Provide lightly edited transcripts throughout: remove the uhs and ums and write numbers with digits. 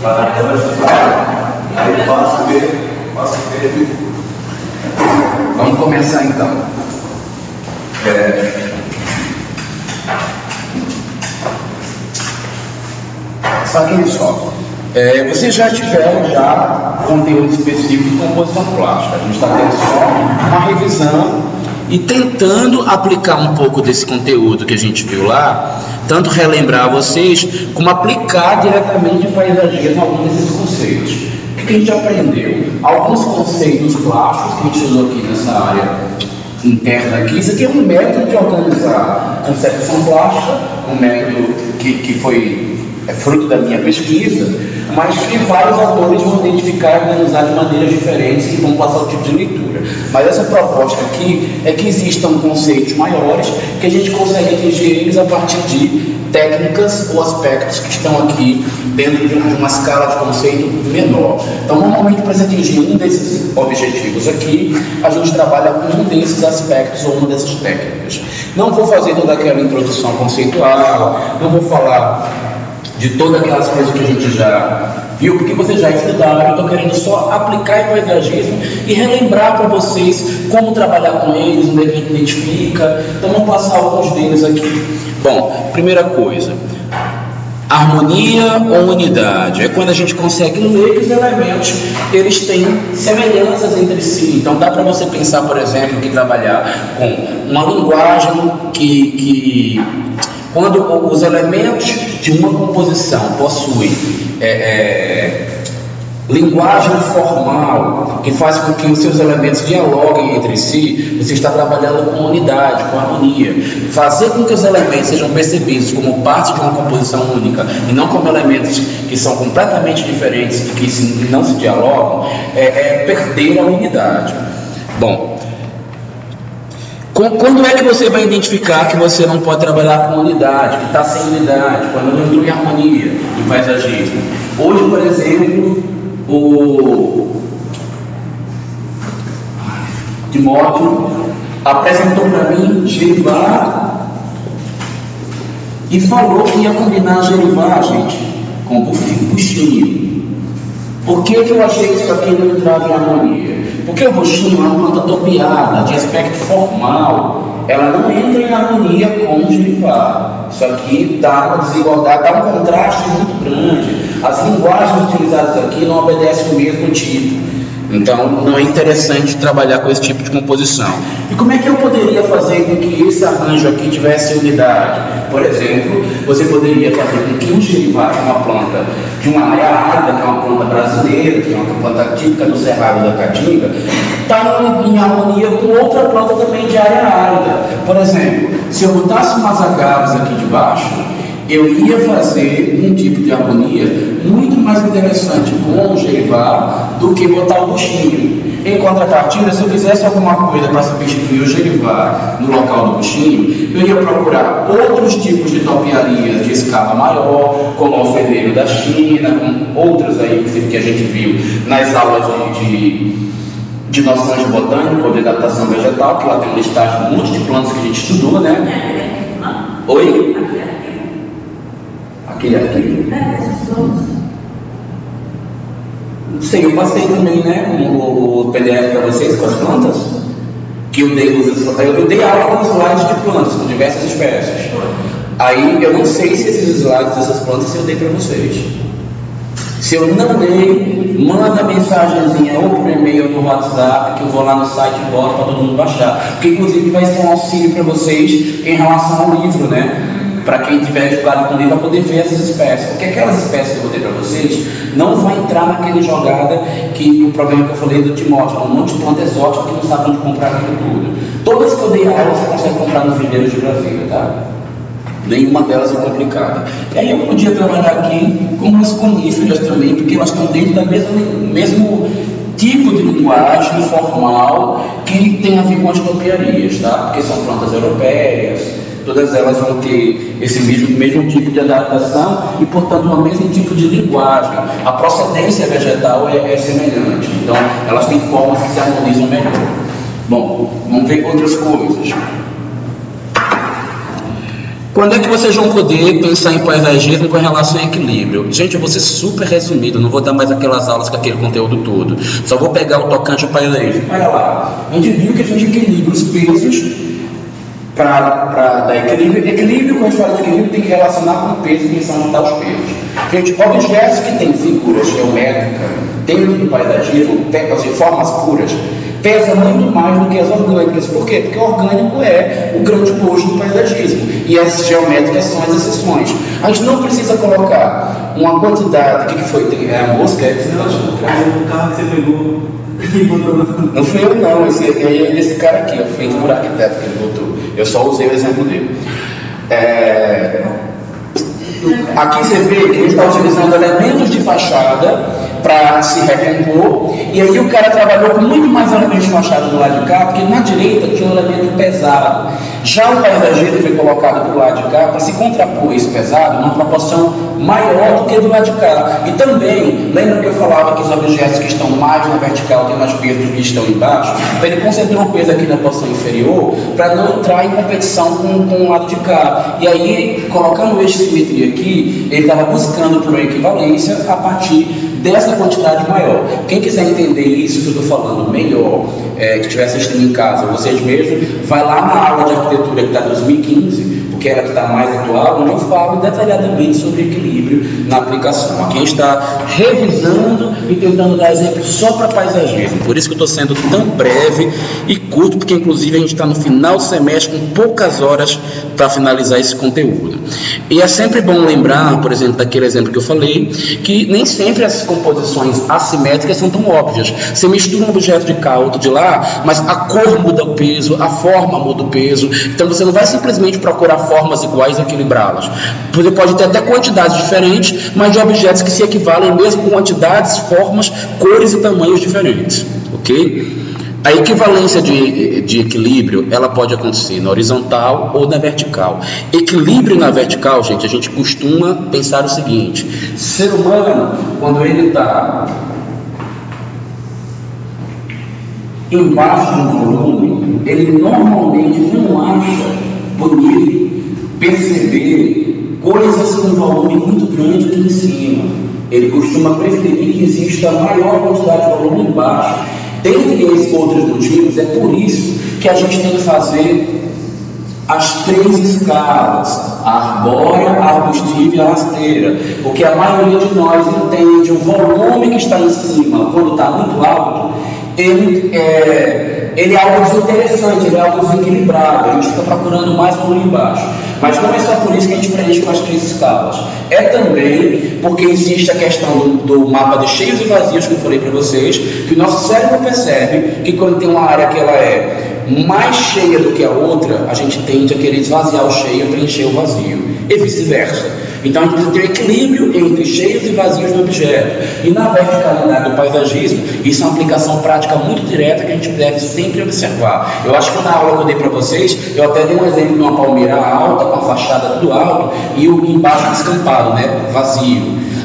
Aí passo ver. Vamos começar então. Sabe só, vocês já tiveram conteúdo específico de composição plástica. A gente está tendo só uma revisão e tentando aplicar um pouco desse conteúdo que a gente viu lá, tanto relembrar a vocês, como aplicar diretamente em paisagismo alguns desses conceitos. O que a gente aprendeu? Alguns conceitos plásticos que a gente usou aqui nessa área interna aqui. Isso aqui é um método de organizar concepção plástica, um método que foi fruto da minha pesquisa, mas que vários autores vão identificar e organizar de maneiras diferentes e vão passar o tipo de leitura. Mas essa proposta aqui é que existam conceitos maiores que a gente consegue atingir eles a partir de técnicas ou aspectos que estão aqui dentro de uma escala de conceito menor. Então, normalmente, para se atingir um desses objetivos aqui, a gente trabalha com um desses aspectos ou uma dessas técnicas. Não vou fazer toda aquela introdução conceitual, não vou falar de todas aquelas coisas que a gente já viu, porque vocês já estudaram. Eu estou querendo só aplicar em paisagismo e relembrar para vocês como trabalhar com eles, onde é que a gente identifica. Então vamos passar alguns deles aqui. Bom, primeira coisa, harmonia ou unidade. É quando a gente consegue ler que os elementos eles têm semelhanças entre si. Então dá para você pensar, por exemplo, que trabalhar com uma linguagem que quando os elementos de uma composição possuem linguagem formal, que faz com que os seus elementos dialoguem entre si, você está trabalhando com unidade, com harmonia. Fazer com que os elementos sejam percebidos como parte de uma composição única e não como elementos que são completamente diferentes e que não se dialogam, é perder a unidade. Bom, quando é que você vai identificar que você não pode trabalhar com unidade, que está sem unidade, quando não inclui harmonia em paisagismo? Hoje, por exemplo, o Timóteo apresentou para mim Gerivá e falou que ia combinar Gerivá, gente, com buchinho. Por que eu achei que isso aqui não entrava em harmonia? Porque o buchinho é uma planta topiada, de aspecto formal, ela não entra em harmonia com o Gerivá. Isso aqui dá uma desigualdade, dá um contraste muito grande. As linguagens utilizadas aqui não obedecem o mesmo tipo. Então, não é interessante trabalhar com esse tipo de composição. E como é que eu poderia fazer com que esse arranjo aqui tivesse unidade? Por exemplo, você poderia fazer com que o Gerivá, que é uma planta de uma área árida, que é uma planta brasileira, que é uma planta típica do Cerrado da Caatinga, está em harmonia com outra planta também de área árida. Por exemplo, se eu botasse umas agaves aqui de baixo, eu ia fazer um tipo de harmonia muito mais interessante com o Gerivá do que botar o buchinho. Em contrapartida, se eu fizesse alguma coisa para substituir o Gerivá no local do buchinho, eu ia procurar outros tipos de topiarias de escala maior, como o alfeneiro da China, com outras aí que a gente viu nas aulas de noções de botânica ou de adaptação vegetal, que lá tem um listagem de um monte de plantas que a gente estudou, né? Oi? Aquele aqui? Não sei, eu passei também, né, o PDF para vocês com as plantas, que eu dei aula com slides de plantas, com diversas espécies. Aí eu não sei se esses slides dessas plantas eu dei para vocês. Se eu não dei, manda mensagenzinha ou por e-mail ou no WhatsApp, que eu vou lá no site e boto para todo mundo baixar. Porque inclusive vai ser um auxílio para vocês em relação ao livro, né? Para quem tiver dificuldade com o livro, vai poder ver essas espécies. Porque aquelas espécies que eu botei para vocês não vai entrar naquele jogada que o problema que eu falei do Timóteo, um monte de planta exótica que não sabe onde comprar aquilo tudo. Todas que eu dei aula você consegue comprar nos viveiros de Brasília, tá? Nenhuma delas é complicada. E aí eu podia trabalhar aqui com as coníferas também, porque elas estão dentro do mesmo tipo de linguagem formal que tem a ver com as topiarias, tá? Porque são plantas europeias, todas elas vão ter esse mesmo tipo de adaptação e, portanto, o mesmo tipo de linguagem. A procedência vegetal é semelhante, então elas têm formas que se harmonizam melhor. Bom, vamos ver outras coisas. Quando é que vocês vão poder pensar em paisagismo com relação a equilíbrio? Gente, eu vou ser super resumido, não vou dar mais aquelas aulas com aquele conteúdo todo. Só vou pegar o tocante ao paisagismo. Olha lá, a gente viu que a gente equilibra os pesos para dar equilíbrio. Equilíbrio, quando a gente fala de equilíbrio, tem que relacionar com o peso e pensar onde está os pesos. Gente, objetos que têm figuras geométricas dentro do paisagismo, assim, formas puras, pesa muito mais do que as orgânicas. Por quê? Porque o orgânico é o grande gosto do paisagismo e as geométricas são as exceções. A gente não precisa colocar uma quantidade. O que foi? Tem a mosca? O carro que você pegou e botou. Não fui eu não, esse cara aqui, eu fui por arquiteto que ele botou. Eu só usei o exemplo dele. Aqui você vê que ele está utilizando elementos de fachada para se recompor, e aí o cara trabalhou com muito mais elementos de fachada do lado de cá, porque na direita tinha um elemento pesado. Já o paisagismo foi colocado do lado de cá para se contrapor esse pesado numa proporção maior do que do lado de cá. E também, lembra que eu falava que os objetos que estão mais na vertical têm mais peso do que estão embaixo? Então ele concentrou o peso aqui na posição inferior para não entrar em competição com o lado de cá. E aí, colocando o eixo de simetria aqui, ele estava buscando por uma equivalência a partir dessa quantidade maior. Quem quiser entender isso que eu estou falando melhor, que estiver assistindo em casa, vocês mesmos, vai lá na aula de arquitetura que está em 2015, porque ela que está mais atual, onde eu falo detalhadamente sobre equilíbrio na aplicação. Aqui a gente está revisando e tentando dar exemplo só para paisagismo. Por isso que eu estou sendo tão breve e curto, porque inclusive a gente está no final do semestre com poucas horas para finalizar esse conteúdo. E é sempre bom lembrar, por exemplo, daquele exemplo que eu falei, que nem sempre as composições assimétricas são tão óbvias. Você mistura um objeto de cá, outro de lá, mas a cor muda o peso, a forma muda o peso. Então você não vai simplesmente procurar formas iguais e equilibrá-las. Você pode ter até quantidades diferentes, mas de objetos que se equivalem mesmo com quantidades, formas, cores e tamanhos diferentes. Ok? A equivalência de equilíbrio, ela pode acontecer na horizontal ou na vertical. Equilíbrio na vertical, gente, a gente costuma pensar o seguinte: ser humano, quando ele está embaixo do volume, ele normalmente não acha bonito perceber coisas com um volume muito grande aqui em cima. Ele costuma preferir que exista maior quantidade de volume embaixo. Dentre esses outros motivos, é por isso que a gente tem que fazer as 3 escalas: a arbórea, a arbustiva e a rasteira, porque a maioria de nós entende o volume que está em cima, quando está muito alto, ele é algo desinteressante, ele é algo desequilibrado, a gente fica procurando mais volume embaixo. Mas não é só por isso que a gente preenche com as 3 escalas. É também porque existe a questão do mapa de cheios e vazios, que eu falei para vocês, que o nosso cérebro percebe que quando tem uma área que ela é mais cheia do que a outra, a gente tende a querer esvaziar o cheio e preencher o vazio, e vice-versa. Então a gente precisa ter um equilíbrio entre cheios e vazios do objeto. E na verticalidade do paisagismo, isso é uma aplicação prática muito direta que a gente deve sempre observar. Eu acho que na aula que eu dei para vocês, eu até dei um exemplo de uma palmeira alta, com a fachada tudo alto, e o embaixo descampado, né, vazio.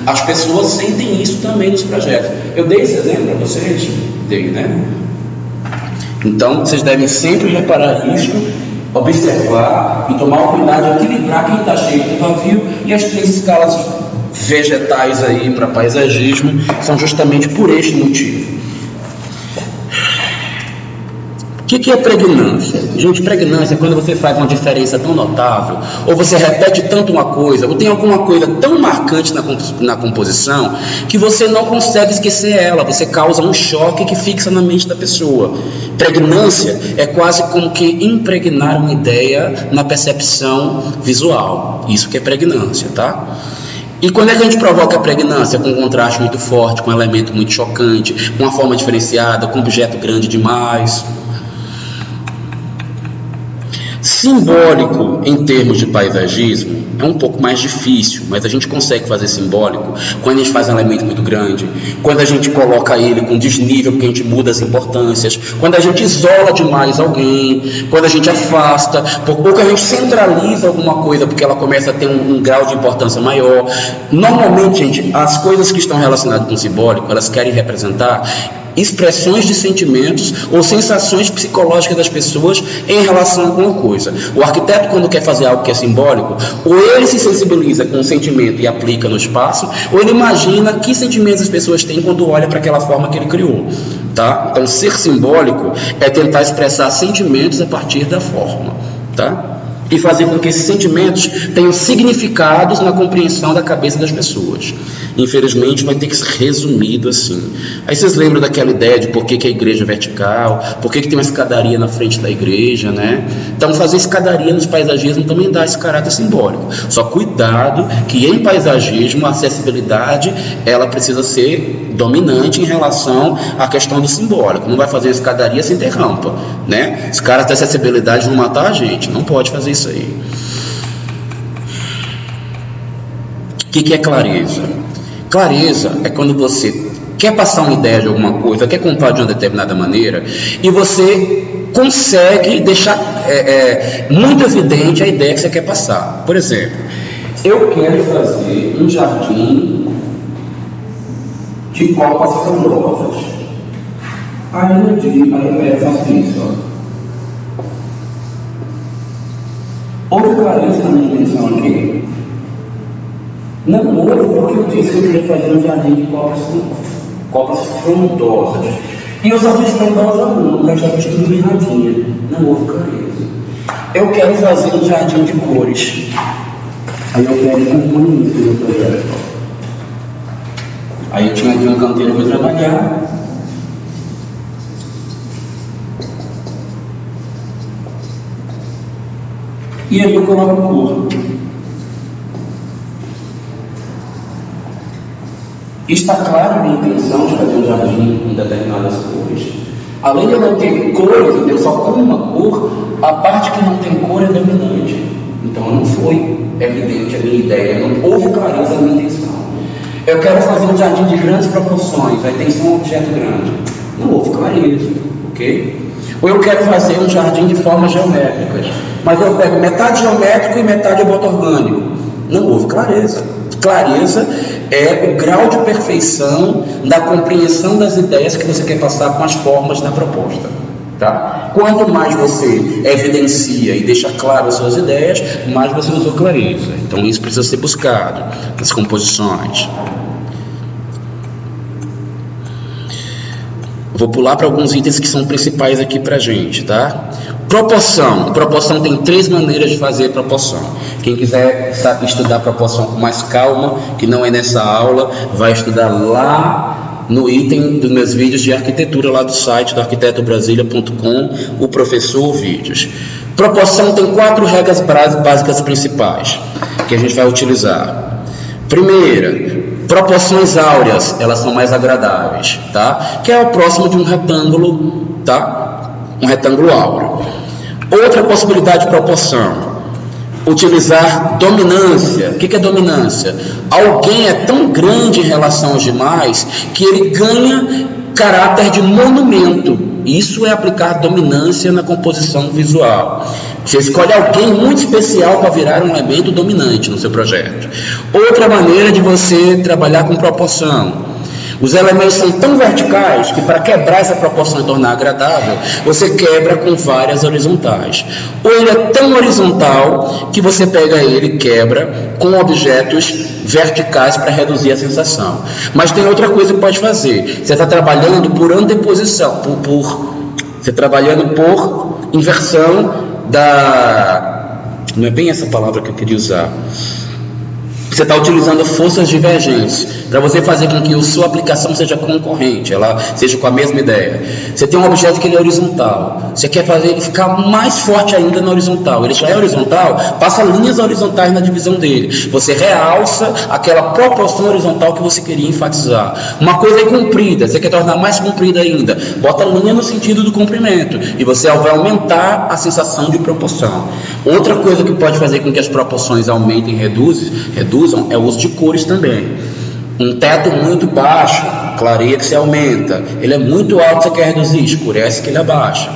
As pessoas sentem isso também nos projetos. Eu dei esse exemplo para vocês? Dei, né? Então vocês devem sempre reparar isso, observar e tomar o cuidado de equilibrar quem está cheio de vazio, e as 3 escalas vegetais aí para paisagismo são justamente por este motivo. O que é pregnância? Gente, pregnância é quando você faz uma diferença tão notável, ou você repete tanto uma coisa, ou tem alguma coisa tão marcante na composição, que você não consegue esquecer ela, você causa um choque que fixa na mente da pessoa. Pregnância é quase como que impregnar uma ideia na percepção visual. Isso que é pregnância, tá? E quando é que a gente provoca a pregnância? Com um contraste muito forte, com um elemento muito chocante, com uma forma diferenciada, com um objeto grande demais. Simbólico em termos de paisagismo é um pouco pouco mais difícil, mas a gente consegue fazer simbólico quando a gente faz um elemento muito grande, quando a gente coloca ele com desnível, porque a gente muda as importâncias, quando a gente isola demais alguém, quando a gente afasta, ou que a gente centraliza alguma coisa, porque ela começa a ter um grau de importância maior. Normalmente, gente, as coisas que estão relacionadas com o simbólico, elas querem representar expressões de sentimentos ou sensações psicológicas das pessoas em relação com uma coisa. O arquiteto, quando quer fazer algo que é simbólico, ou ele se sensibiliza com o sentimento e aplica no espaço, ou ele imagina que sentimentos as pessoas têm quando olha para aquela forma que ele criou, tá? Então, ser simbólico é tentar expressar sentimentos a partir da forma, tá? E fazer com que esses sentimentos tenham significados na compreensão da cabeça das pessoas. Infelizmente, vai ter que ser resumido assim. Aí vocês lembram daquela ideia de por que a igreja é vertical, por que tem uma escadaria na frente da igreja, né? Então, fazer escadaria nos paisagismos também dá esse caráter simbólico. Só cuidado que em paisagismo a acessibilidade ela precisa ser dominante em relação à questão do simbólico. Não vai fazer escadaria sem ter rampa, né? Os caras da acessibilidade vão matar a gente, não pode fazer isso aí. O que é clareza? Clareza é quando você quer passar uma ideia de alguma coisa, quer contar de uma determinada maneira, e você consegue deixar muito evidente a ideia que você quer passar. Por exemplo, eu quero fazer um jardim de copas frondosas. Aí eu faço isso, ó. Houve clareza na minha intenção aqui? Não houve, porque eu disse que eu queria fazer um jardim de copas frondosas. E os árvores frondosas não, eu já fiz tudo erradinha. Não houve clareza. Eu quero fazer um jardim de cores. Aí eu quero compor isso no projeto. Aí eu tinha aqui um canteiro para trabalhar. E aí eu coloco cor. Está claro a minha intenção de fazer um jardim com determinadas cores. Além de eu não ter cores, eu só como uma cor, a parte que não tem cor é dominante. Então não foi evidente a minha ideia, não houve clareza na minha intenção. Eu quero fazer um jardim de grandes proporções, a intenção é um objeto grande. Não houve clareza, ok? Ou eu quero fazer um jardim de formas geométricas, mas eu pego metade geométrico e metade eu boto orgânico. Não houve clareza. Clareza é o grau de perfeição da compreensão das ideias que você quer passar com as formas da proposta. Tá? Quanto mais você evidencia e deixa claro as suas ideias, mais você usou clareza. Então isso precisa ser buscado nas composições. Vou pular para alguns itens que são principais aqui para a gente, tá? Proporção. Proporção tem 3 maneiras de fazer proporção. Quem quiser estudar proporção com mais calma, que não é nessa aula, vai estudar lá no item dos meus vídeos de arquitetura lá do site do arquitetobrasilia.com, o professor vídeos. Proporção tem 4 regras básicas principais que a gente vai utilizar. Primeira, proporções áureas, elas são mais agradáveis, tá? Que é o próximo de um retângulo, tá? Um retângulo áureo. Outra possibilidade de proporção, utilizar dominância. O que é dominância? Alguém é tão grande em relação aos demais que ele ganha caráter de monumento. Isso é aplicar dominância na composição visual. Você escolhe alguém muito especial para virar um elemento dominante no seu projeto. Outra maneira de você trabalhar com proporção. Os elementos são tão verticais que para quebrar essa proporção e tornar agradável, você quebra com várias horizontais. Ou ele é tão horizontal que você pega ele e quebra com objetos verticais para reduzir a sensação. Mas tem outra coisa que pode fazer. Você está trabalhando por anteposição, você está trabalhando por inversão da... Não é bem essa palavra que eu queria usar. Você está utilizando forças divergentes para você fazer com que a sua aplicação seja concorrente, ela seja com a mesma ideia. Você tem um objeto que ele é horizontal, você quer fazer ele ficar mais forte ainda na horizontal. Ele já é horizontal, passa linhas horizontais na divisão dele. Você realça aquela proporção horizontal que você queria enfatizar. Uma coisa é comprida, você quer tornar mais comprida ainda, bota a linha no sentido do comprimento e você vai aumentar a sensação de proporção. Outra coisa que pode fazer com que as proporções aumentem e reduzam é o uso de cores também. Um teto muito baixo, clareia que se aumenta. Ele é muito alto, você quer reduzir, escurece que ele abaixa.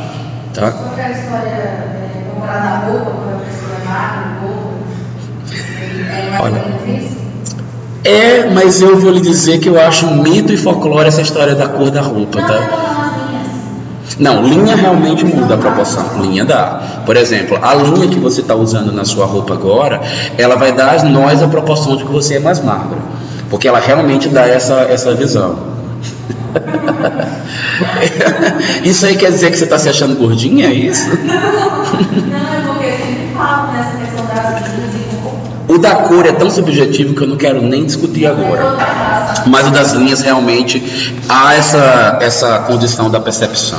Tá? Aquela história comparada à roupa, quando a pessoa é magra, roupa, é mais ou menos isso? Mas eu vou lhe dizer que eu acho um mito e folclore essa história da cor da roupa, tá? Não, linha realmente muda a proporção, linha dá. Por exemplo, a linha que você está usando na sua roupa agora, ela vai dar a nós a proporção de que você é mais magro, porque ela realmente dá essa visão. Isso aí quer dizer que você está se achando gordinha, é isso? Não, é porque sempre falo nessa questão das linhas e cor. O da cor é tão subjetivo que eu não quero nem discutir agora. Mas o das linhas realmente há essa condição da percepção.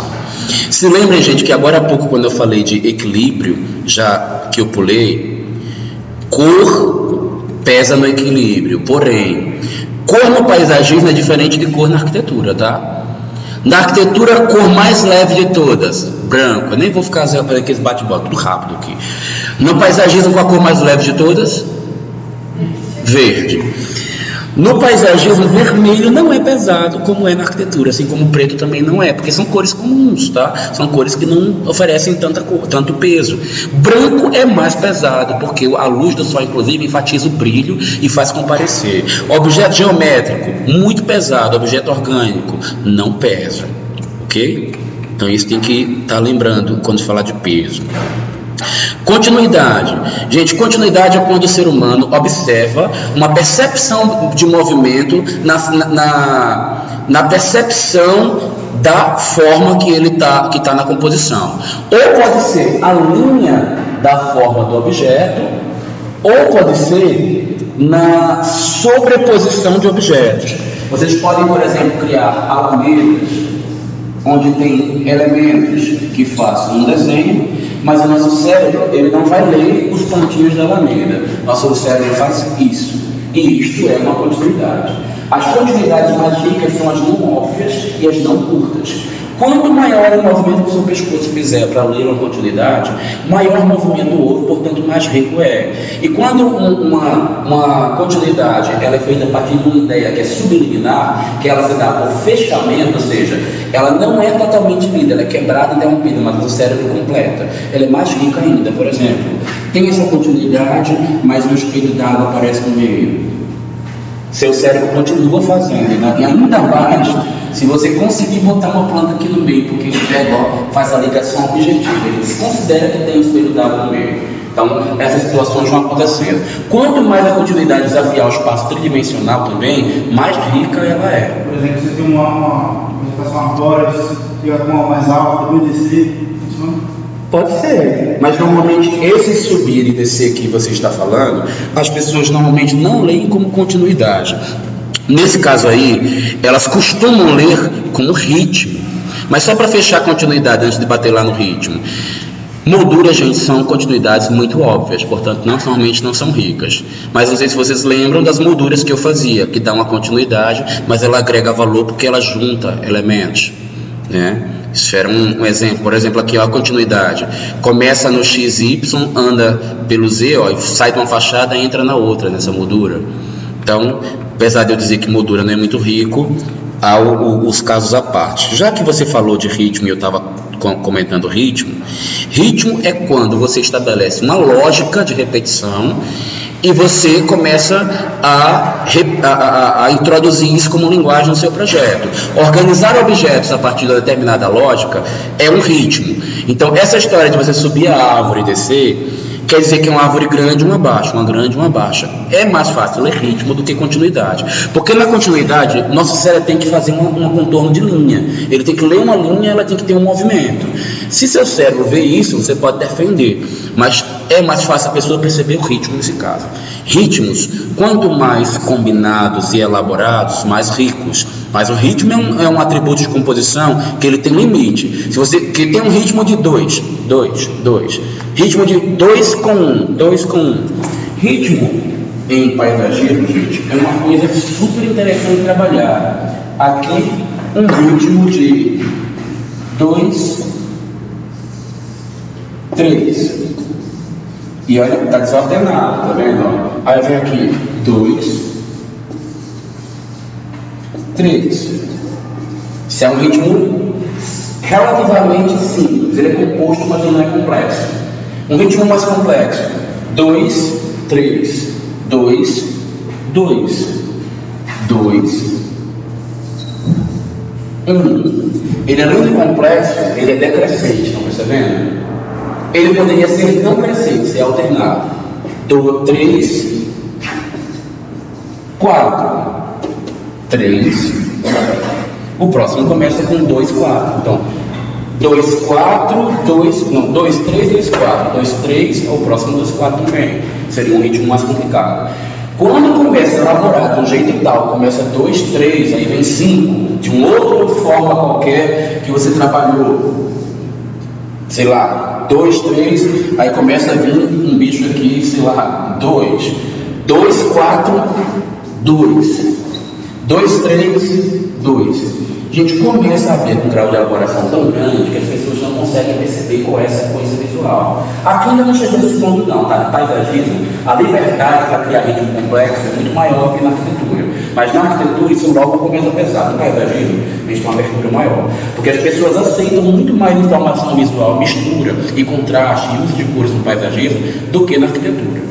Se lembrem, gente, que agora há pouco, quando eu falei de equilíbrio, já que eu pulei, cor pesa no equilíbrio. Porém, cor no paisagismo é diferente de cor na arquitetura, tá? Na arquitetura, a cor mais leve de todas, branco. Eu nem vou ficar fazendo aqueles bate-bola, tudo rápido aqui. No paisagismo, qual a cor mais leve de todas? Verde. No paisagismo, vermelho não é pesado como é na arquitetura, assim como o preto também não é, porque são cores comuns, tá? São cores que não oferecem tanto peso. Branco é mais pesado, porque a luz do sol, inclusive, enfatiza o brilho e faz comparecer. Objeto geométrico, muito pesado. Objeto orgânico, não pesa, ok? Então isso tem que estar lembrando quando falar de peso. Continuidade. Gente, continuidade é quando o ser humano observa uma percepção de movimento na percepção da forma que ele que está na composição. Ou pode ser a linha da forma do objeto, ou pode ser na sobreposição de objetos. Vocês podem, por exemplo, criar alamedas onde tem elementos que façam um desenho, mas o nosso cérebro ele não vai ler os pontinhos da alameda. Nosso cérebro faz isso. E isto é uma continuidade. As continuidades mais ricas são as não óbvias e as não curtas. Quanto maior o movimento que o seu pescoço fizer para ler uma continuidade, maior o movimento houve, portanto mais rico é. E quando uma continuidade ela é feita a partir de uma ideia que é subliminar, que ela se dá por fechamento, ou seja, ela não é totalmente lida, ela é quebrada e interrompida, mas o cérebro completa. Ela é mais rica ainda. Por exemplo, tem essa continuidade, mas um espelho d'água aparece no meio. Seu cérebro continua fazendo, né? E ainda mais se você conseguir botar uma planta aqui no meio, porque ele faz a ligação objetiva, ele considera que tem um espelho d'água no meio. Então, essas situações vão acontecendo. Quanto mais a continuidade desafiar o espaço tridimensional também, mais rica ela é. Por exemplo, você tem uma flora, fica com uma mais alta, depois descer, funciona? Pode ser, mas normalmente esse subir e descer que você está falando, as pessoas normalmente não leem como continuidade. Nesse caso aí, elas costumam ler como ritmo. Mas só para fechar a continuidade antes de bater lá no ritmo. Molduras, gente, são continuidades muito óbvias, portanto, normalmente não são ricas. Mas não sei se vocês lembram das molduras que eu fazia, que dá uma continuidade, mas ela agrega valor porque ela junta elementos, né? Isso era um exemplo. Por exemplo, aqui ó, a continuidade. Começa no XY, anda pelo Z, ó, e sai de uma fachada e entra na outra, nessa moldura. Então, apesar de eu dizer que moldura não é muito rico, há os casos à parte. Já que você falou de ritmo e eu estava comentando ritmo é quando você estabelece uma lógica de repetição e você começa a introduzir isso como linguagem no seu projeto. Organizar objetos a partir de uma determinada lógica é um ritmo. Então, essa história de você subir a árvore e descer, quer dizer que é uma árvore grande e uma baixa, uma grande e uma baixa. É mais fácil ler ritmo do que continuidade. Porque na continuidade, nosso cérebro tem que fazer um contorno de linha. Ele tem que ler uma linha, ela tem que ter um movimento. Se seu cérebro vê isso, você pode defender. Mas é mais fácil a pessoa perceber o ritmo nesse caso. Ritmos, quanto mais combinados e elaborados, mais ricos. Mas o ritmo é um atributo de composição que ele tem limite. Se você que tem um ritmo de 2, 2, 2, ritmo de 2 com 1, 2 com 1. Ritmo em paisagismo, gente, é uma coisa super interessante de trabalhar. Aqui, um ritmo de 2, 3. E olha, está desordenado, tá vendo? Aí vem aqui 2, 3. Isso é um ritmo relativamente simples. Ele é composto, mas ele não é complexo. Um ritmo mais complexo: 2, 3, 2, 2, 2, 1. Ele, além de complexo, ele é decrescente, estão percebendo? Ele poderia ser não crescente, ser alternado. 3, 4, 3. O próximo começa com 2, 4. Então, 2, 4, 2, não, 2, 3, 2, 4. 2, 3, o próximo 2, 4 também. Seria um ritmo mais complicado. Quando começa a elaborar de um jeito tal, começa 2, 3, aí vem 5, de uma outra forma qualquer que você trabalhou, sei lá, 2, 3, aí começa a vir um bicho aqui, sei lá, 2, 2, 4, 2, 2, 3, 2. A gente começa a ver um grau de elaboração tão grande que as pessoas não conseguem perceber qual é essa coisa visual. Aqui ainda não chegou nesse ponto não, tá? No paisagismo, a liberdade para criar ritmo complexo é muito maior que na arquitetura. Mas na arquitetura isso logo começa a pesar. No paisagismo, a gente tem uma abertura maior. Porque as pessoas aceitam muito mais informação visual, mistura e contraste e uso de cores no paisagismo do que na arquitetura.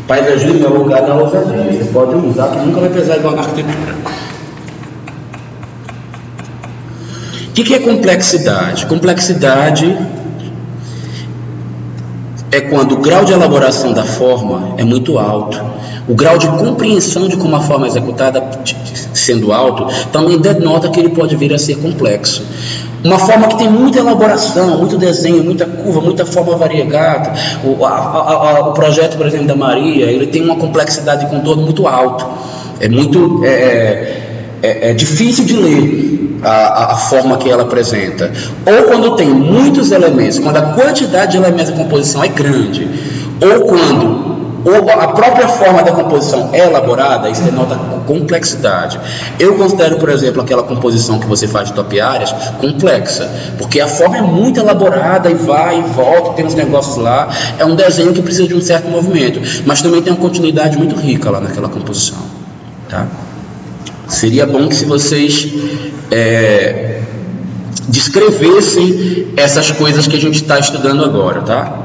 Paisagismo é o lugar da ousadia. Você pode usar que nunca vai pesar igual na arquitetura. O que é complexidade? Complexidade é quando o grau de elaboração da forma é muito alto. O grau de compreensão de como a forma é executada, sendo alto, também denota que ele pode vir a ser complexo. Uma forma que tem muita elaboração, muito desenho, muita curva, muita forma variegada. O projeto, por exemplo, da Maria, ele tem uma complexidade de contorno muito alto. É muito difícil de ler a forma que ela apresenta. Ou quando tem muitos elementos, quando a quantidade de elementos da composição é grande, ou quando a própria forma da composição é elaborada, isso denota complexidade. Eu considero, por exemplo, aquela composição que você faz de topiárias complexa, porque a forma é muito elaborada e vai e volta, tem uns negócios lá, é um desenho que precisa de um certo movimento, mas também tem uma continuidade muito rica lá naquela composição, tá? Seria bom que se vocês descrevessem essas coisas que a gente está estudando agora, tá?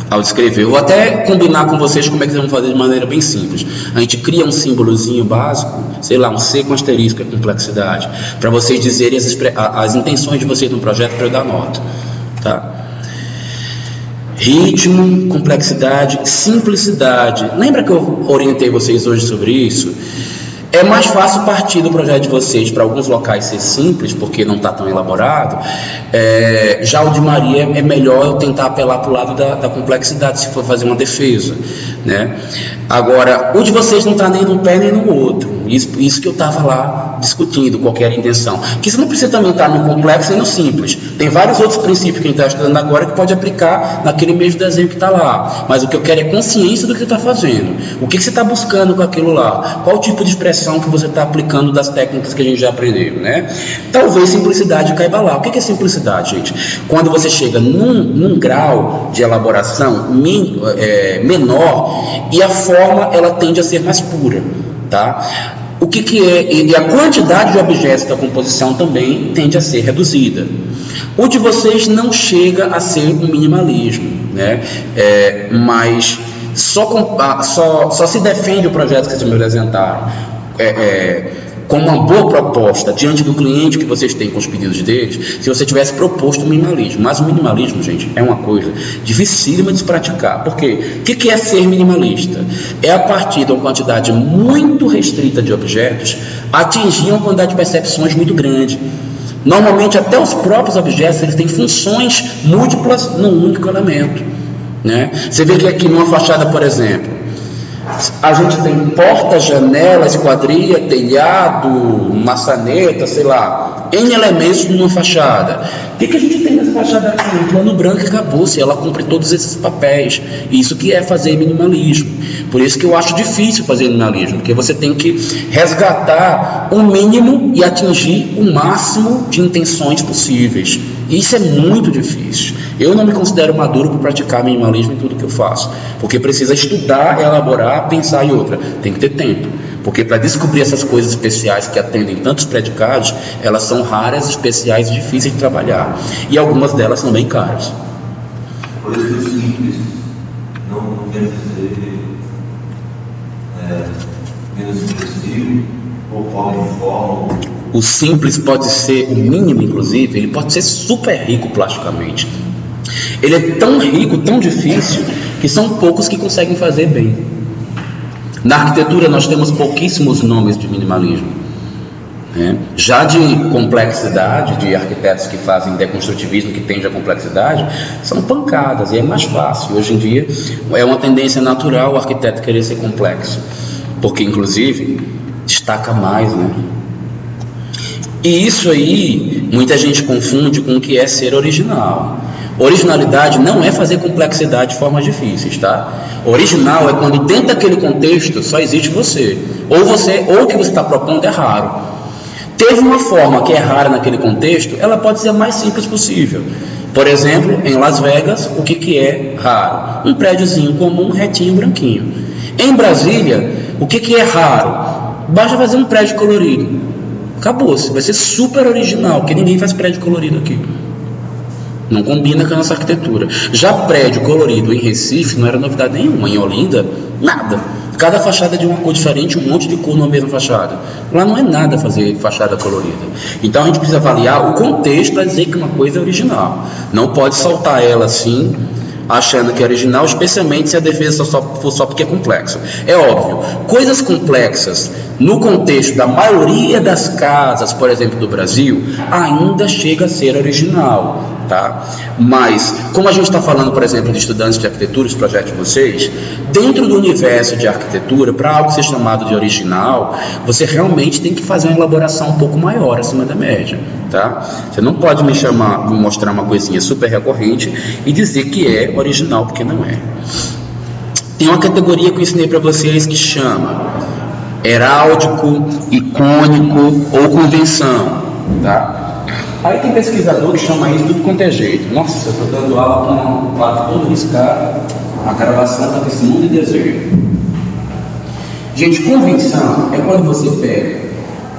Ao descrever, eu vou até combinar com vocês como é que vocês vão fazer de maneira bem simples. A gente cria um símbolozinho básico, sei lá, um C com asterisco, complexidade, para vocês dizerem as intenções de vocês no projeto para eu dar nota, tá? Ritmo, complexidade, simplicidade. Lembra que eu orientei vocês hoje sobre isso? É mais fácil partir do projeto de vocês para alguns locais ser simples, porque não está tão elaborado. Já o de Maria é melhor eu tentar apelar para o lado da complexidade, se for fazer uma defesa, né? Agora, o de vocês não está nem num pé nem no outro. Isso que eu estava lá discutindo, qual que era a intenção. Porque você não precisa também estar no complexo e no simples. Tem vários outros princípios que a gente está estudando agora que pode aplicar naquele mesmo desenho que está lá. Mas o que eu quero é consciência do que você está fazendo. O que você está buscando com aquilo lá? Qual tipo de expressão que você está aplicando das técnicas que a gente já aprendeu, né? Talvez simplicidade caiba lá. O que é simplicidade, gente? Quando você chega num grau de elaboração menor e a forma ela tende a ser mais pura, tá? O que é? E a quantidade de objetos da composição também tende a ser reduzida. O de vocês não chega a ser um minimalismo, né? Mas só se defende o projeto que vocês me apresentaram com uma boa proposta diante do cliente que vocês têm com os pedidos deles, se você tivesse proposto o minimalismo. Mas o minimalismo, gente, é uma coisa dificílima de se praticar. Por quê? O que é ser minimalista? É a partir de uma quantidade muito restrita de objetos atingir uma quantidade de percepções muito grande. Normalmente até os próprios objetos eles têm funções múltiplas num único elemento. né? Você vê que aqui numa fachada, por exemplo, a gente tem porta, janela, esquadria, telhado, maçaneta, sei lá, N elementos numa fachada. O que a gente tem nessa fachada aqui? Um plano branco e acabou-se, ela cumpre todos esses papéis. Isso que é fazer minimalismo. Por isso que eu acho difícil fazer minimalismo, porque você tem que resgatar o mínimo e atingir o máximo de intenções possíveis. Isso é muito difícil. Eu não me considero maduro para praticar minimalismo em tudo que eu faço, porque precisa estudar, elaborar, pensar em outra. Tem que ter tempo, porque para descobrir essas coisas especiais que atendem tantos predicados, elas são raras, especiais e difíceis de trabalhar. E algumas delas são bem caras. Por isso que o simples não quer dizer menos expressivo ou fora de forma. O simples pode ser o mínimo, inclusive, ele pode ser super rico plasticamente. Ele é tão rico, tão difícil, que são poucos que conseguem fazer bem. Na arquitetura nós temos pouquíssimos nomes de minimalismo, né? Já de complexidade, de arquitetos que fazem deconstrutivismo, que tende à complexidade, são pancadas, e é mais fácil. Hoje em dia é uma tendência natural o arquiteto querer ser complexo, porque inclusive destaca mais, né? E isso aí muita gente confunde com o que é ser original. Originalidade não é fazer complexidade de formas difíceis, tá? Original é quando dentro daquele contexto só existe você, ou o que você está propondo é raro. Teve uma forma que é rara naquele contexto, ela pode ser a mais simples possível. Por exemplo, em Las Vegas, o que é raro? Um prédiozinho comum, retinho, branquinho. Em Brasília, o que é raro? Basta fazer um prédio colorido. Acabou-se, vai ser super original, porque ninguém faz prédio colorido aqui. Não combina com a nossa arquitetura. Já prédio colorido em Recife não era novidade nenhuma. Em Olinda, nada. Cada fachada de uma cor diferente, um monte de cor na mesma fachada. Lá não é nada fazer fachada colorida. Então a gente precisa avaliar o contexto para dizer que uma coisa é original. Não pode soltar ela assim, achando que é original, especialmente se a defesa for só porque é complexo. É óbvio, coisas complexas no contexto da maioria das casas, por exemplo, do Brasil, ainda chega a ser original, tá? Mas, como a gente está falando, por exemplo, de estudantes de arquitetura, os projetos de vocês, dentro do universo de arquitetura, para algo ser chamado de original, você realmente tem que fazer uma elaboração um pouco maior, acima da média, tá? Você não pode me mostrar uma coisinha super recorrente e dizer que é original, porque não é. Tem uma categoria que eu ensinei para vocês que chama heráldico, icônico ou convenção, tá? Aí tem pesquisador que chama isso tudo quanto é jeito. Nossa, eu estou dando aula com um quadro todo riscado, a gravação está com esse mundo de desejo. Gente, convenção é quando você pega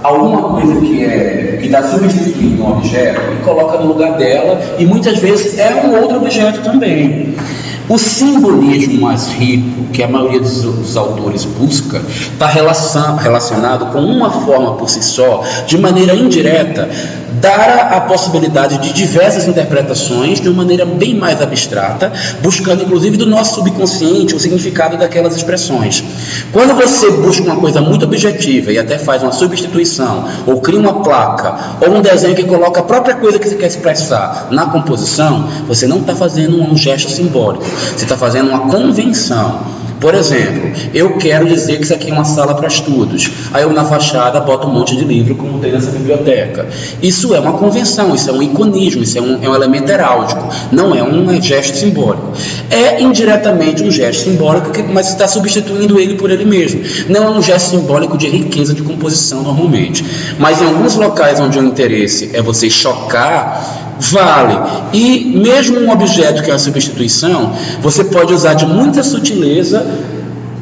alguma coisa que está substituindo um objeto e coloca no lugar dela, e muitas vezes é um outro objeto também. O simbolismo mais rico que a maioria dos autores busca está relacionado com uma forma por si só, de maneira indireta, dar a possibilidade de diversas interpretações de uma maneira bem mais abstrata, buscando inclusive do nosso subconsciente o significado daquelas expressões. Quando você busca uma coisa muito objetiva e até faz uma substituição, ou cria uma placa, ou um desenho que coloca a própria coisa que você quer expressar na composição, você não está fazendo um gesto simbólico, você está fazendo uma convenção. Por exemplo, eu quero dizer que isso aqui é uma sala para estudos. Aí eu na fachada boto um monte de livro como tem nessa biblioteca. Isso é uma convenção, isso é um iconismo, isso é um elemento heráldico, não é um gesto simbólico. É indiretamente um gesto simbólico, mas está substituindo ele por ele mesmo. Não é um gesto simbólico de riqueza de composição normalmente. Mas em alguns locais onde o interesse é você chocar, vale. E mesmo um objeto que é uma substituição, você pode usar de muita sutileza,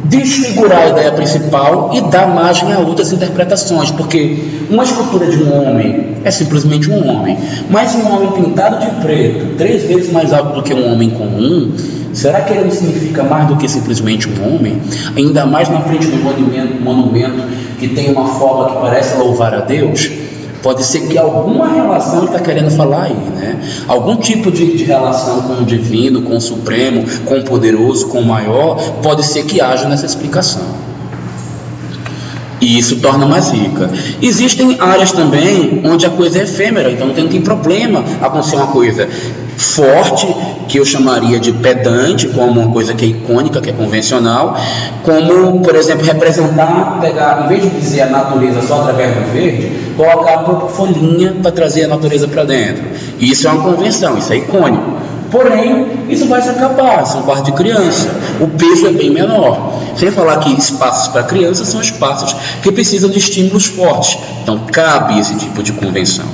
desfigurar a ideia principal e dar margem a outras interpretações, porque uma escultura de um homem é simplesmente um homem, mas um homem pintado de preto, 3 vezes mais alto do que um homem comum, será que ele não significa mais do que simplesmente um homem? Ainda mais na frente do monumento que tem uma forma que parece louvar a Deus? Pode ser que alguma relação ele está querendo falar aí, né? Algum tipo de relação com o divino, com o supremo, com o poderoso, com o maior, pode ser que haja nessa explicação. E isso torna mais rica. Existem áreas também onde a coisa é efêmera, então não tem problema acontecer uma coisa forte, que eu chamaria de pedante, como uma coisa que é icônica, que é convencional, como, por exemplo, pegar, em vez de dizer a natureza só através do verde, colocar a folhinha para trazer a natureza para dentro. E isso é uma convenção, isso é icônico. Porém, isso vai se acabar, são partes de criança, o peso é bem menor. Sem falar que espaços para crianças são espaços que precisam de estímulos fortes, então cabe esse tipo de convenção.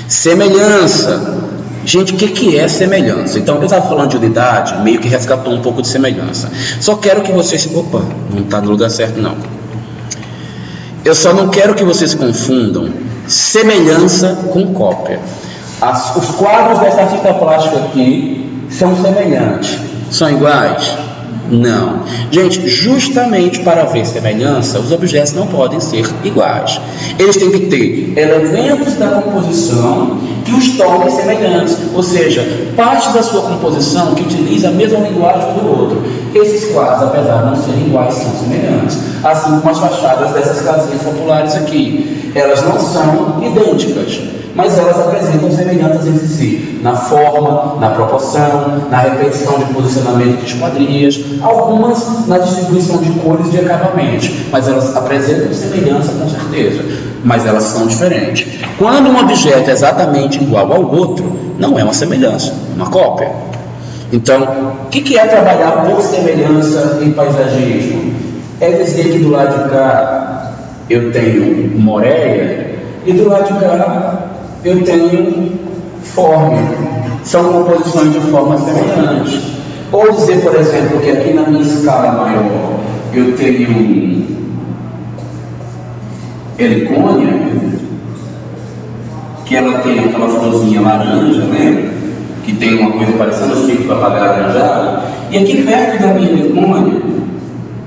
Semelhança. Gente, o que é semelhança? Então, eu estava falando de unidade, meio que resgatou um pouco de semelhança. Só quero que vocês... Opa, não está no lugar certo, não. Eu só não quero que vocês confundam semelhança com cópia. Os quadros dessa artista plástica aqui são semelhantes. São iguais? Não. Gente, justamente para haver semelhança, os objetos não podem ser iguais. Eles têm que ter elementos da composição que os tornem semelhantes, ou seja, parte da sua composição que utiliza a mesma linguagem do outro. Esses quadros, apesar de não serem iguais, são semelhantes. Assim como as fachadas dessas casinhas populares aqui. Elas não são idênticas, mas elas apresentam semelhanças entre si, na forma, na proporção, na repetição de posicionamento de esquadrias, algumas na distribuição de cores e de acabamentos, mas elas apresentam semelhança com certeza, mas elas são diferentes. Quando um objeto é exatamente igual ao outro, não é uma semelhança, é uma cópia. Então, o que é trabalhar por semelhança em paisagismo? É dizer que do lado de cá eu tenho moreia e do lado de cá eu tenho forma. São composições de formas semelhantes. Ou dizer, por exemplo, que aqui na minha escala maior eu tenho helicônia, que ela tem aquela florzinha laranja, né? Que tem uma coisa parecendo um tipo papagaio alaranjado. E aqui perto da minha helicônia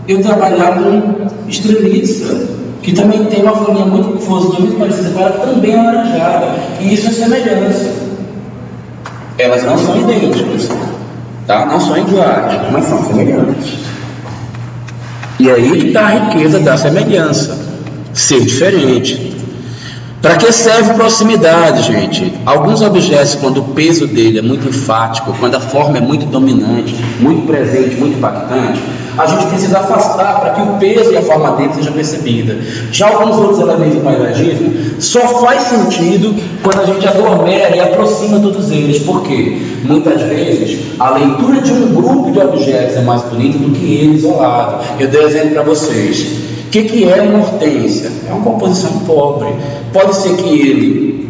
eu trabalhar com estreliça, que também tem uma folhinha muito florzinha, muito parecida com ela, também alaranjada. E isso é semelhança. Elas não são idênticas, tá? Não são iguais, mas são semelhantes. E aí que está a riqueza da semelhança, ser diferente. Para que serve proximidade, gente? Alguns objetos, quando o peso dele é muito enfático, quando a forma é muito dominante, muito presente, muito impactante, a gente precisa afastar para que o peso e a forma dele seja percebida. Já alguns outros elementos do paisagismo só faz sentido quando a gente aglomera e aproxima todos eles. Por quê? Muitas vezes a leitura de um grupo de objetos é mais bonita do que ele isolado. Eu dei exemplo para vocês. O que é uma hortênsia? É uma composição pobre. Pode ser que ele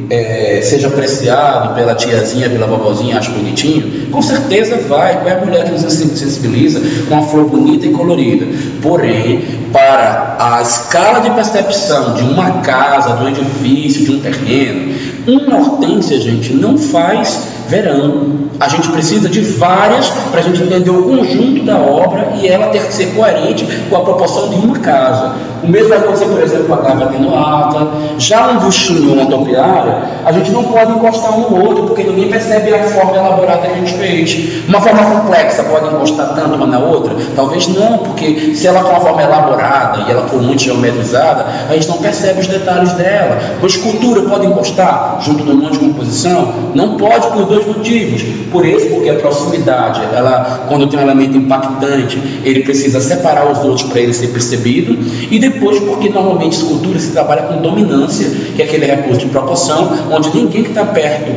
seja apreciado pela tiazinha, pela vovozinha, acho bonitinho. Com certeza vai. Qual é a mulher que nos sensibiliza com uma flor bonita e colorida? Porém, para a escala de percepção de uma casa, de um edifício, de um terreno, uma hortênsia, gente, não faz verão. A gente precisa de várias para a gente entender o conjunto da obra e ela ter que ser coerente com a proporção de uma casa. O mesmo vai acontecer, por exemplo, com a gávea atenuada. Já um buchinho ou uma topiária, a gente não pode encostar um no outro, porque ninguém percebe a forma elaborada que a gente fez. Uma forma complexa pode encostar tanto uma na outra? Talvez não, porque se ela for uma forma elaborada e ela for muito geometrizada, a gente não percebe os detalhes dela. A escultura pode encostar junto do monte de composição? Não pode, por dois motivos. Por esse, porque a proximidade, ela, quando tem um elemento impactante, ele precisa separar os outros para ele ser percebido. E depois, porque normalmente escultura se trabalha com dominância, que é aquele recurso de proporção, onde ninguém que está perto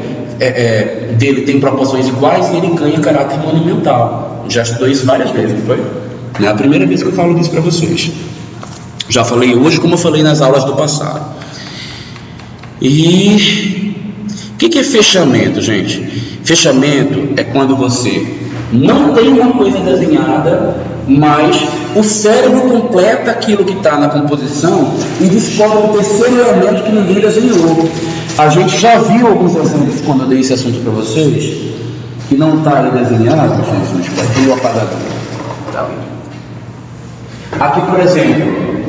dele tem proporções iguais e ele ganha caráter monumental. Já estudou isso várias vezes, não foi? Não é a primeira vez que eu falo disso para vocês. Já falei hoje, como eu falei nas aulas do passado. E o que é fechamento, gente? Fechamento é quando você não tem uma coisa desenhada, mas o cérebro completa aquilo que está na composição e descobre um terceiro elemento que ninguém desenhou. A gente já viu alguns exemplos quando eu dei esse assunto para vocês, que não está ali desenhado, gente, aqui o apagador. Tá. Aqui, por exemplo,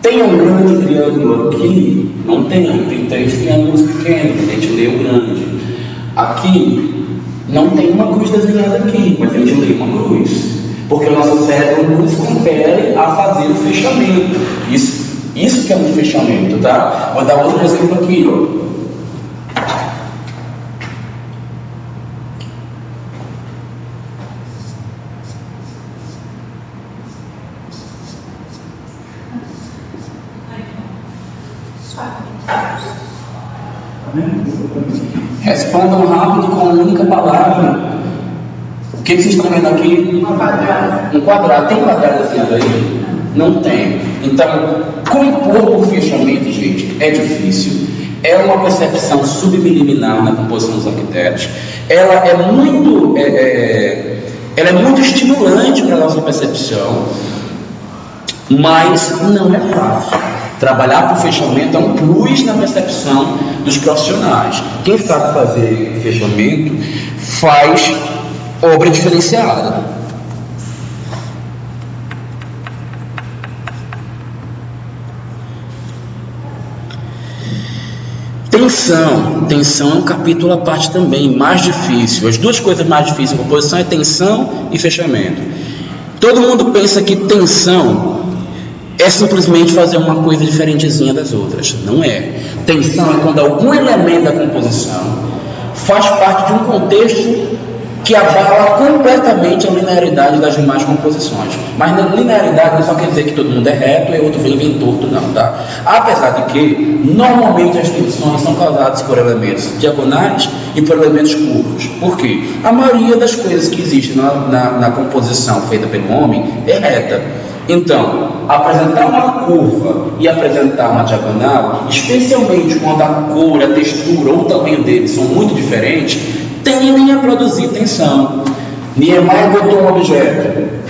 tem um grande triângulo aqui? Não tem 3 triângulos pequenos, a gente lê o grande. Aqui não tem uma cruz desenhada aqui, mas a gente lê uma cruz. porque o nosso cérebro nos compele a fazer o fechamento. Isso que é um fechamento, tá? Vou dar outro exemplo aqui, ó. Respondam rápido com uma única palavra. O que vocês estão vendo aqui? Um quadrado. Tem quadrado assim aí? Não tem. Então, compor o fechamento, gente, é difícil. É uma percepção subliminar na composição dos arquitetos. Ela é muito estimulante para a nossa percepção, mas não é fácil. Trabalhar com fechamento é um plus na percepção dos profissionais. Quem sabe fazer fechamento faz obra diferenciada. Tensão é um capítulo à parte também, mais difícil. As duas coisas mais difíceis em composição é tensão e fechamento. Todo mundo pensa que tensão é simplesmente fazer uma coisa diferentezinha das outras. Não é. Tensão é quando algum elemento da composição faz parte de um contexto que abala completamente a linearidade das demais composições. Mas na linearidade não só quer dizer que todo mundo é reto e outro vem torto, não, tá? Apesar de que, normalmente as tensões são causadas por elementos diagonais e por elementos curvos. Por quê? A maioria das coisas que existem na composição feita pelo homem é reta. Então, apresentar uma curva e apresentar uma diagonal, especialmente quando a cor, a textura ou o tamanho deles são muito diferentes, tendem a produzir tensão. Niemeyer botou um objeto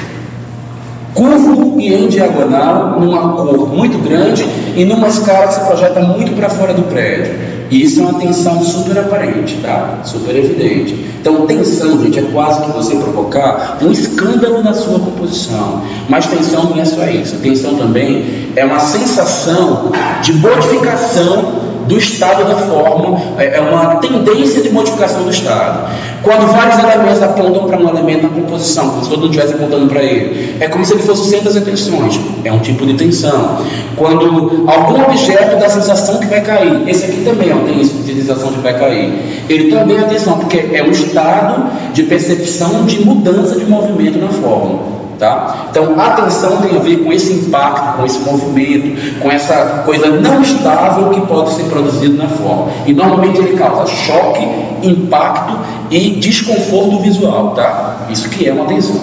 curvo e em diagonal, numa cor muito grande e numa escala que se projeta muito para fora do prédio. E isso é uma tensão super aparente, tá? Super evidente. Então, tensão, gente, é quase que você provocar um escândalo na sua composição. Mas tensão não é só isso. Tensão também é uma sensação de modificação do estado da forma, é uma tendência de modificação do estado. Quando vários elementos apontam para um elemento na composição, como se todo mundo estivesse apontando para ele, é como se ele fosse o centro das atenções, é um tipo de tensão. Quando algum objeto dá a sensação que vai cair, esse aqui também tem isso, de sensação de que vai cair, ele também é atenção, porque é um estado de percepção de mudança de movimento na forma. Tá? Então, a tensão tem a ver com esse impacto, com esse movimento, com essa coisa não estável que pode ser produzido na forma. E normalmente ele causa choque, impacto e desconforto visual. Tá? Isso que é uma tensão.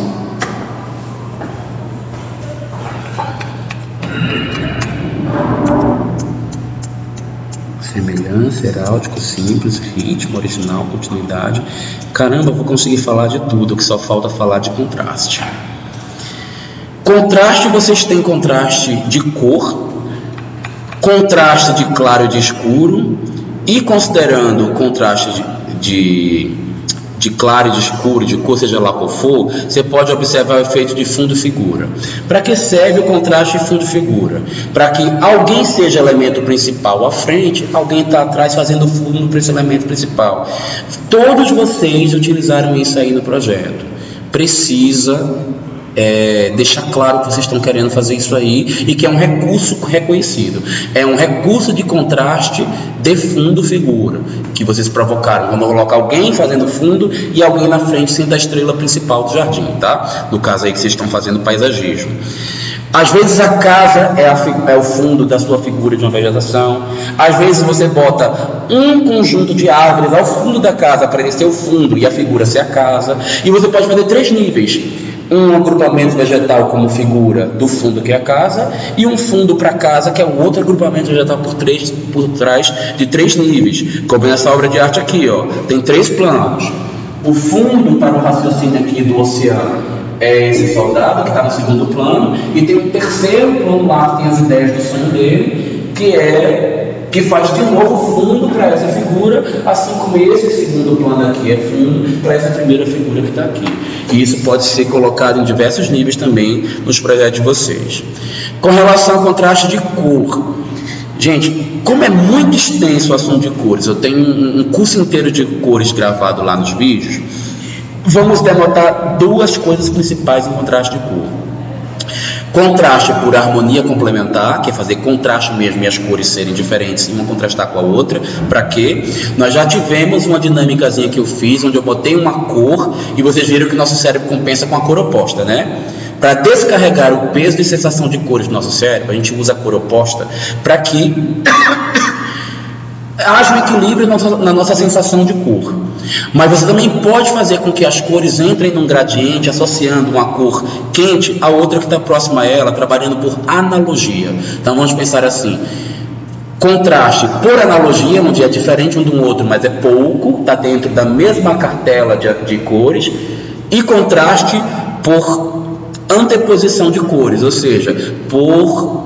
Semelhança, heráutico, simples, ritmo, original, continuidade. Caramba, eu vou conseguir falar de tudo, que só falta falar de contraste. Contraste, vocês têm contraste de cor, contraste de claro e de escuro, e considerando o contraste de claro e de escuro, de cor, seja lá qual for, você pode observar o efeito de fundo e figura. Para que serve o contraste de fundo e figura? Para que alguém seja elemento principal à frente, alguém está atrás fazendo fundo para esse elemento principal. Todos vocês utilizaram isso aí no projeto. Precisa deixar claro que vocês estão querendo fazer isso aí e que é um recurso reconhecido. É um recurso de contraste de fundo-figura que vocês provocaram. Vamos colocar alguém fazendo fundo e alguém na frente sendo a estrela principal do jardim, tá? No caso aí que vocês estão fazendo paisagismo. Às vezes a casa é o fundo da sua figura de uma vegetação. Às vezes você bota um conjunto de árvores ao fundo da casa para ele ser o fundo e a figura ser a casa. E você pode fazer 3 níveis. Um agrupamento vegetal como figura do fundo que é a casa e um fundo para casa que é o outro agrupamento vegetal por trás de 3 níveis, como nessa obra de arte aqui, ó, tem 3 planos. O fundo para o raciocínio aqui do oceano é esse soldado que está no segundo plano e tem um terceiro plano lá que tem as ideias do sonho dele, que faz de novo fundo para essa figura, assim como esse segundo plano aqui é fundo para essa primeira figura que está aqui. E isso pode ser colocado em diversos níveis também nos projetos de vocês. Com relação ao contraste de cor, gente, como é muito extenso o assunto de cores, eu tenho um curso inteiro de cores gravado lá nos vídeos, vamos denotar duas coisas principais em contraste de cor. Contraste por harmonia complementar, que é fazer contraste mesmo e as cores serem diferentes e uma contrastar com a outra. Para quê? Nós já tivemos uma dinâmicazinha que eu fiz, onde eu botei uma cor e vocês viram que o nosso cérebro compensa com a cor oposta, né? Para descarregar o peso de sensação de cores do nosso cérebro, a gente usa a cor oposta para que haja um equilíbrio na nossa sensação de cor. Mas você também pode fazer com que as cores entrem num gradiente, associando uma cor quente a outra que está próxima a ela, trabalhando por analogia. Então vamos pensar assim: contraste por analogia, onde é diferente um do outro, mas é pouco, está dentro da mesma cartela de cores, e contraste por anteposição de cores, ou seja, por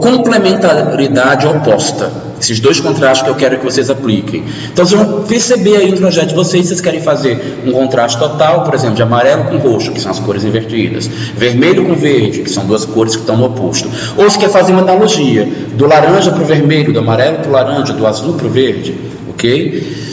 complementaridade oposta. Esses dois contrastes que eu quero que vocês apliquem. Então vocês vão perceber aí no projeto de vocês querem fazer um contraste total, por exemplo, de amarelo com roxo, que são as cores invertidas, vermelho com verde, que são duas cores que estão no oposto. Ou se quer fazer uma analogia do laranja para o vermelho, do amarelo para o laranja, do azul para o verde, ok?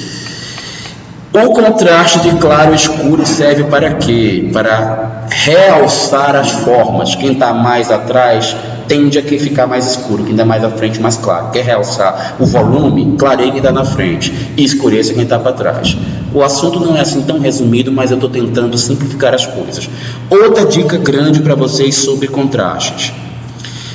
O contraste de claro e escuro serve para quê? Para realçar as formas. Quem está mais atrás tende a ficar mais escuro, quem está mais à frente mais claro. Quer realçar o volume? Clareia quem está na frente e escureça quem está para trás. O assunto não é assim tão resumido, mas eu estou tentando simplificar as coisas. Outra dica grande para vocês sobre contrastes: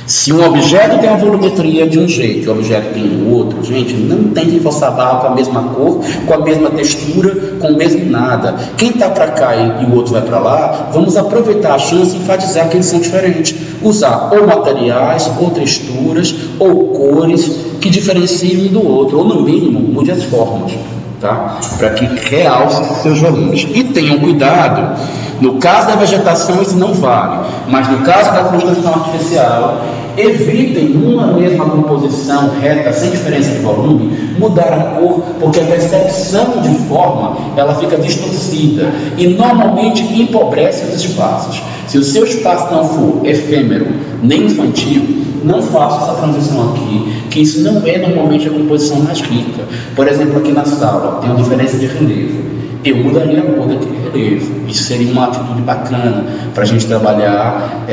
se um objeto tem a volumetria de um jeito e o objeto tem do outro, gente, não tem que forçar a barra com a mesma cor, com a mesma textura, com o mesmo nada. Quem está para cá e o outro vai para lá, vamos aproveitar a chance e enfatizar que eles são diferentes. Usar ou materiais, ou texturas, ou cores que diferenciem um do outro, ou no mínimo, mude as formas, tá? Para que realce seus volumes. E tenham cuidado, no caso da vegetação isso não vale, mas no caso da construção artificial, evitem numa mesma composição reta, sem diferença de volume, mudar a cor, porque a percepção de forma ela fica distorcida e normalmente empobrece os espaços. Se o seu espaço não for efêmero nem infantil, não faça essa transição aqui, que isso não é normalmente a composição mais rica. Por exemplo, aqui na sala tem uma diferença de relevo. Eu mudaria a cor daquele relevo. Isso seria uma atitude bacana para a gente trabalhar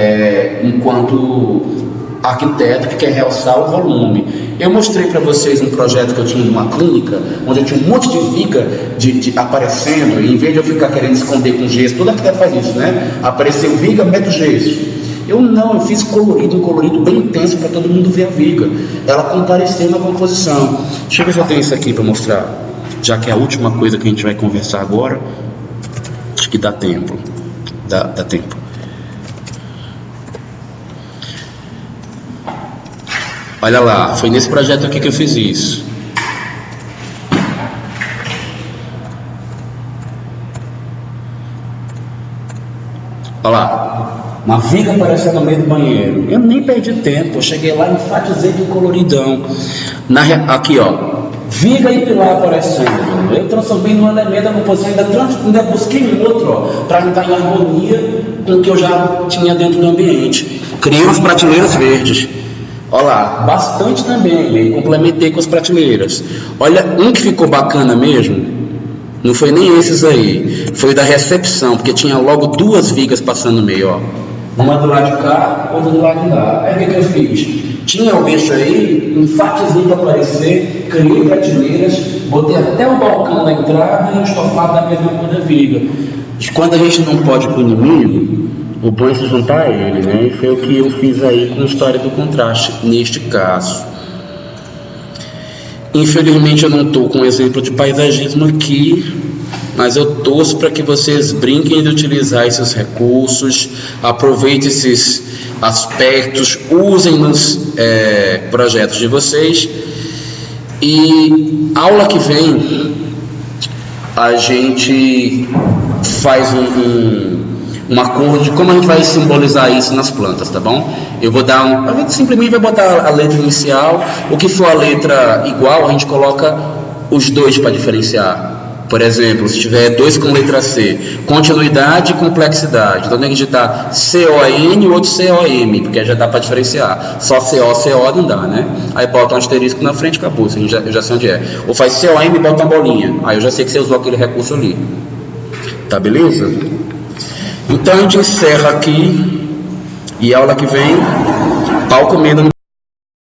enquanto arquiteto que quer realçar o volume. Eu mostrei para vocês um projeto que eu tinha em uma clínica, onde eu tinha um monte de viga aparecendo, e em vez de eu ficar querendo esconder com gesso, todo arquiteto faz isso, né? Apareceu viga, meto gesso. Eu fiz colorido, um colorido bem intenso para todo mundo ver a viga. Ela compareceu na composição. Deixa eu ver se eu tenho isso aqui para mostrar, já que é a última coisa que a gente vai conversar agora. Acho que dá tempo. Dá tempo. Olha lá, foi nesse projeto aqui que eu fiz isso. Olha lá, uma viga aparecendo no meio do banheiro. Eu nem perdi tempo, eu cheguei lá e enfatizei de coloridão. Aqui ó, viga e pilar aparecendo. Eu transformei num elemento da composição, ainda busquei um outro, ó, para estar em harmonia com o que eu já tinha dentro do ambiente. Criei umas prateleiras verdes. Olha lá, bastante também, complementei com as prateleiras. Olha, um que ficou bacana mesmo, não foi nem esses aí, foi o da recepção, porque tinha logo duas vigas passando no meio, ó. Uma do lado de cá, outra do lado de lá. Aí o que eu fiz? Tinha o bicho aí, enfatizei para aparecer, criei prateleiras, botei até o balcão na entrada e o estofado da mesma cor da viga. E quando a gente não pode ir para o inimigo, o bom é se juntar a ele, né? E foi o que eu fiz aí com a história do contraste, neste caso. Infelizmente eu não estou com um exemplo de paisagismo aqui, mas eu torço para que vocês brinquem de utilizar esses recursos, aproveitem esses aspectos, usem nos projetos de vocês. E aula que vem a gente faz uma cor de como a gente vai simbolizar isso nas plantas, tá bom? Eu vou dar a gente simplesmente vai botar a letra inicial, o que for a letra igual, a gente coloca os dois para diferenciar. Por exemplo, se tiver 2 com letra C, continuidade e complexidade. Então tem que digitar CON ou outro COM, porque já dá para diferenciar. Só CO não dá, né? Aí bota um asterisco na frente e acabou, eu já sei onde é. Ou faz COM e bota uma bolinha. Aí eu já sei que você usou aquele recurso ali. Tá beleza? Então a gente encerra aqui e aula que vem, pau comendo no